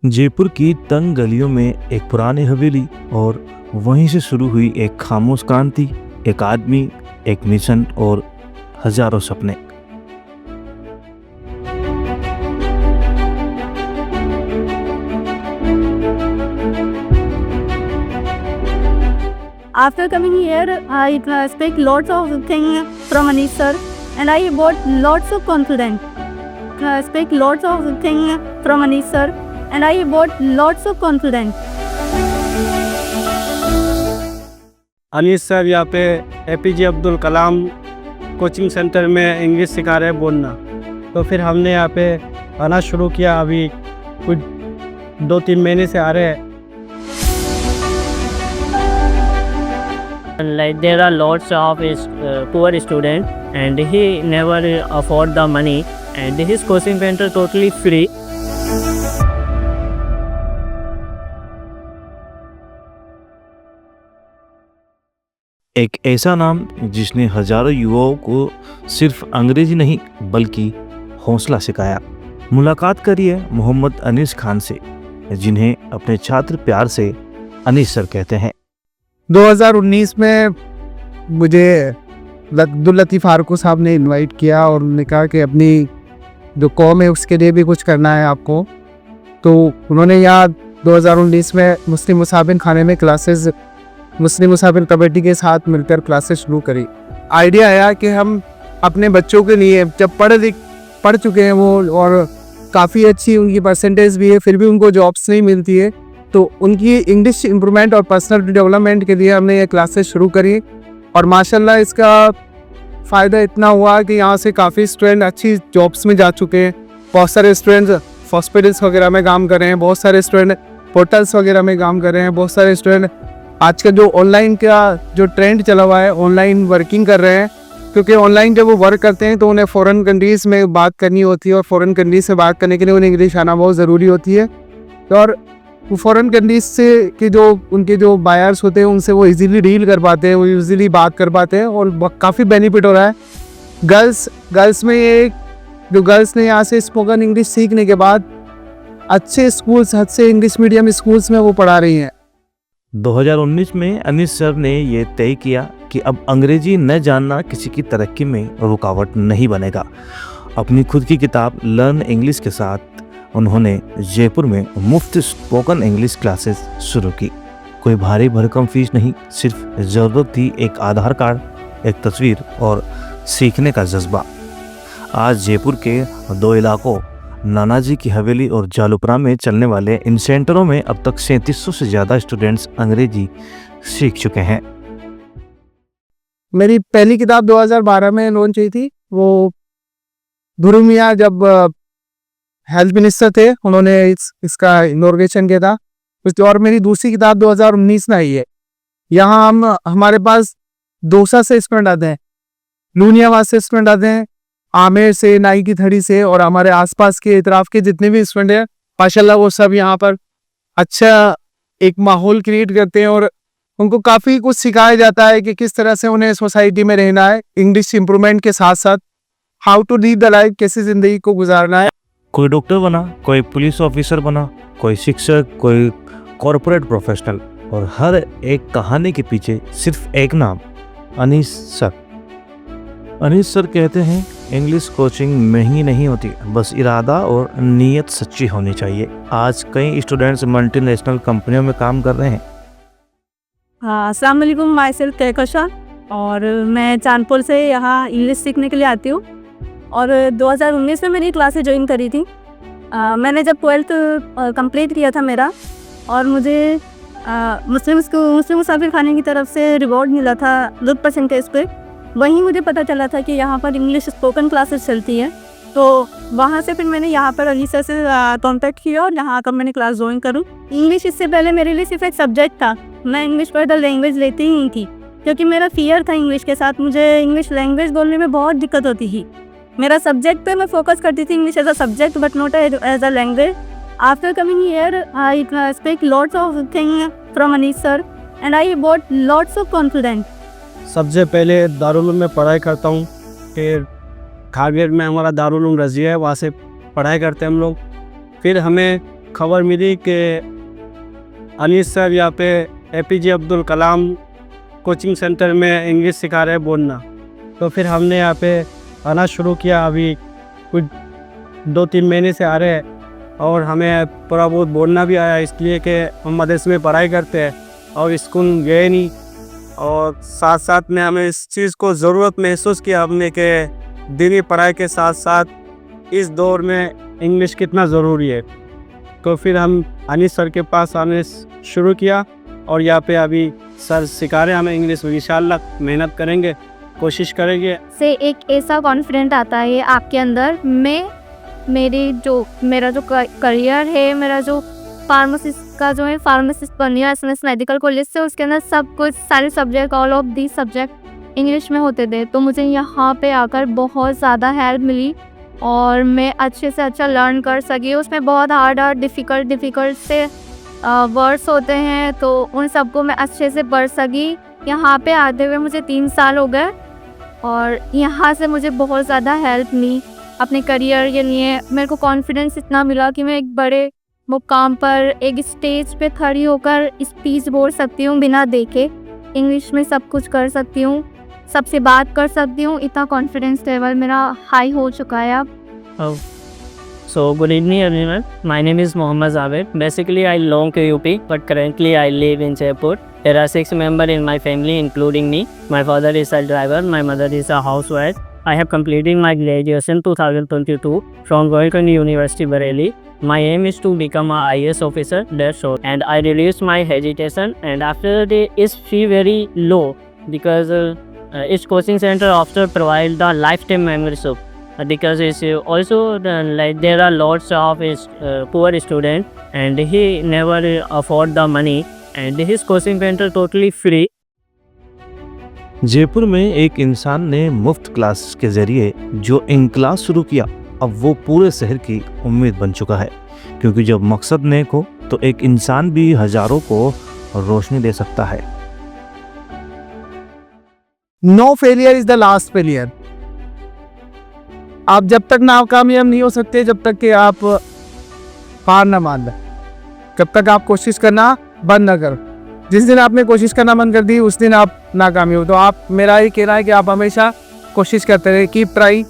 जयपुर की तंग गलियों में एक पुरानी हवेली और वहीं से शुरू हुई एक खामोश क्रांति, एक आदमी, एक मिशन और हजारों सपने। After coming here, I expect lots of things from Anish sir, and I got lots of confidence. I expect lots of things from Anish sir, and I got lots of confidence. Anees sir यहाँ पे APJ Abdul Kalam coaching centre में English सिखा रहे हैं बोलना, तो फिर हमने यहाँ पे आना शुरू किया। अभी कुछ 2-3 महीने से आ रहे हैं। Like there are lots of poor students and he never afford the money, and his coaching center totally free. एक ऐसा नाम जिसने हजारों युवाओं को सिर्फ अंग्रेजी नहीं बल्कि हौसला सिखाया। मुलाकात करिए मोहम्मद अनीस खान से, जिन्हें अपने छात्र प्यार से अनीस सर कहते हैं। 2019 में मुझे अब्दुल लतीफ़ फारूकी साहब ने इनवाइट किया और उन्होंने कहा कि अपनी जो कौम है उसके लिए भी कुछ करना है आपको। तो उन्होंने यहाँ 2019 में मुस्लिम मुसाफिर खाने में क्लासेस, मुस्लिम मुसाफिर कमेटी के साथ मिलकर क्लासेस शुरू करी। आइडिया आया कि हम अपने बच्चों के लिए, जब पढ़ चुके हैं वो और काफ़ी अच्छी उनकी परसेंटेज भी है, फिर भी उनको जॉब्स नहीं मिलती है, तो उनकी इंग्लिश इम्प्रूवमेंट और पर्सनल डेवलपमेंट के लिए हमने ये क्लासेस शुरू करी। और माशाल्लाह इसका फ़ायदा इतना हुआ कि यहाँ से काफ़ी स्टूडेंट अच्छी जॉब्स में जा चुके हैं। बहुत सारे स्टूडेंट्स हॉस्पिटल्स वगैरह में काम कर रहे हैं, बहुत सारे स्टूडेंट होटल्स वगैरह में काम कर रहे हैं, बहुत सारे स्टूडेंट आज का जो ऑनलाइन का जो ट्रेंड चला हुआ है ऑनलाइन वर्किंग कर रहे हैं। क्योंकि ऑनलाइन जब वो वर्क करते हैं तो उन्हें फ़ॉरेन कंट्रीज़ में बात करनी होती है और फ़ॉरेन कंट्रीज से बात करने के लिए उन्हें इंग्लिश आना बहुत ज़रूरी होती है। और वो फ़ॉरेन कंट्रीज से के जो उनके जो बायर्स होते हैं उनसे वो इजीली डील कर पाते हैं, वो इजीली बात कर पाते हैं और काफ़ी बेनिफिट हो रहा है। गर्ल्स में ये जो गर्ल्स ने यहाँ से स्पोकन इंग्लिश सीखने के बाद अच्छे स्कूल्स, अच्छे इंग्लिश मीडियम स्कूल्स में वो पढ़ा रही हैं। 2019 में अनीस सर ने ये तय किया कि अब अंग्रेजी न जानना किसी की तरक्की में रुकावट नहीं बनेगा। अपनी खुद की किताब लर्न इंग्लिश के साथ उन्होंने जयपुर में मुफ्त स्पोकन इंग्लिश क्लासेस शुरू की। कोई भारी भरकम फीस नहीं, सिर्फ ज़रूरत थी एक आधार कार्ड, एक तस्वीर और सीखने का जज्बा। आज जयपुर के 2 इलाकों नानाजी की हवेली और जालुपरा में चलने वाले इन सेंटरों में अब तक 3700 से ज़्यादा स्टूडेंट्स अंग्रेजी सीख चुके हैं। मेरी पहली किताब 2012 में लॉन्च हुई थी। वो ध्रुव मियाँ जब हेल्थ मिनिस्टर थे, उन्होंने इसका इनॉग्रेशन किया था। और मेरी दूसरी किताब 2019 में आई है। यहाँ हमारे पास दौसा से स्टूडेंट आते हैं, लूनियावाद से स्टूडेंट आते हैं, आमेर से, नाई की थड़ी से, और हमारे आसपास के इतराफ के जितने भी स्टूडेंट हैं माशाल्लाह वो सब यहाँ पर अच्छा एक माहौल क्रिएट करते हैं और उनको काफ़ी कुछ सिखाया जाता है कि किस तरह से उन्हें सोसाइटी में रहना है, इंग्लिश इंप्रूवमेंट के साथ साथ how to lead the life, कैसे ज़िंदगी को गुजारना है। कोई डॉक्टर बना, कोई पुलिस ऑफिसर बना, कोई शिक्षक, कोई कॉरपोरेट प्रोफेशनल, और हर एक कहानी के पीछे सिर्फ एक नाम, अनीस सर। अनीस सर कहते हैं इंग्लिश कोचिंग महंगी नहीं होती, बस इरादा और नीयत सच्ची होनी चाहिए। आज कई स्टूडेंट्स मल्टीनेशनल कंपनियों में काम कर रहे हैं। अस्सलाम वालेकुम, माई सेल्फ कहकशा, और मैं चांदपुर से यहाँ इंग्लिश सीखने के लिए आती हूँ। और 2019 में मैंने क्लासेस ज्वाइन करी थी। मैंने जब 12th कंप्लीट किया था मेरा, और मुझे मुस्लिम मुसाफिर खाने की तरफ से रिवॉर्ड मिला था गुड परसेंटेज पे। वहीं मुझे पता चला था कि यहाँ पर इंग्लिश स्पोकन क्लासेस चलती है, तो वहाँ से फिर मैंने यहाँ पर अली सर से कॉन्टैक्ट किया और यहाँ आकर मैंने क्लास ज्वाइन करूँ। इंग्लिश इससे पहले मेरे लिए सिर्फ एक सब्जेक्ट था, मैं इंग्लिश पर द लैंग्वेज लेती ही नहीं थी, क्योंकि मेरा फियर था इंग्लिश के साथ। मुझे इंग्लिश लैंग्वेज बोलने में बहुत दिक्कत होती थी। मेरा सब्जेक्ट पे मैं फोकस करती थी, English as a subject but not as a language. After coming here I expect lots of thing from Anees sir, and I got lots of confidence. सबसे पहले दारुल उलूम में पढ़ाई करता हूँ, फिर खागेर में हमारा दारुल उलूम रज़िया है, वहाँ से पढ़ाई करते हैं हम लोग। फिर हमें खबर मिली कि अनीस सर यहाँ पे APJ Abdul Kalam coaching centre में इंग्लिश सिखा रहे हैं बोलना। तो फिर हमने यहाँ पे आना शुरू किया, अभी कुछ 2-3 महीने से आ रहे हैं। और हमें थोड़ा बहुत बोलना भी आया, इसलिए कि हम मदरसे में पढ़ाई करते हैं और स्कूल गए नहीं। और साथ साथ में हमें इस चीज़ को ज़रूरत महसूस किया हमने कि दीनी पढ़ाई के साथ साथ इस दौर में इंग्लिश कितना ज़रूरी है। तो फिर हम अनीस सर के पास आने शुरू किया और यहाँ पे अभी सर सिखा रहे हैं हमें इंग्लिश। इंशाल्लाह मेहनत करेंगे, कोशिश करेंगे। से एक ऐसा कॉन्फिडेंट आता है आपके अंदर। मेरा जो करियर है, मेरा जो फार्मासिस्ट का जो है, फार्मासिस्ट बननी है एसएमएस मेडिकल कॉलेज से, उसके अंदर सब कुछ सारे subject, all of the subject English में होते थे। तो मुझे यहाँ पे आकर बहुत ज़्यादा हेल्प मिली और मैं अच्छे से अच्छा लर्न कर सकी। उसमें बहुत हार्ड डिफ़िकल्ट से वर्ड्स होते हैं, तो उन सबको मैं अच्छे से पढ़ सकी। यहाँ पे आते हुए मुझे 3 साल हो गए और यहाँ से मुझे बहुत ज़्यादा हेल्प मिली अपने करियर के लिए। मेरे को कॉन्फिडेंस इतना मिला कि मैं एक बड़े मुकाम पर एक स्टेज पे खड़ी होकर स्पीच बोल सकती हूँ बिना देखे। इंग्लिश में सब कुछ कर सकती हूँ, सबसे बात कर सकती हूँ। इतना कॉन्फिडेंस लेवल मेरा हाई हो चुका है अब। So good evening everyone. My name is Mohammad Javed. Basically I belong to UP, but currently I live in Jaipur. There are 6 members in my family, including me. My father is a driver. My mother is a housewife. I have completed my graduation 2022 from Royal University, Bareilly. My aim is to become a IAS officer. That's all. And I released my hesitation. And after the is fee very low because its coaching center after provide the lifetime membership. Because it's also like there are lots of poor students and he never afford the money and his coaching center totally free. Jaipur में एक इंसान ने मुफ्त class के जरिए जो इनकलाब शुरू किया, अब वो पूरे शहर की उम्मीद बन चुका है। क्योंकि जब मकसद नेक हो तो एक इंसान भी हजारों को रोशनी दे सकता है। No failure is the last failure. आप जब तक नाकामयाब नहीं हो सकते जब तक कि आप हार ना मान लें, जब तक आप कोशिश करना बंद ना करो। जिस दिन आपने कोशिश करना बंद कर दी उस दिन आप नाकामयाब हो। तो आप, मेरा ये कहना है कि आप हमेशा कोशिश करते रहे, कीप ट्राई।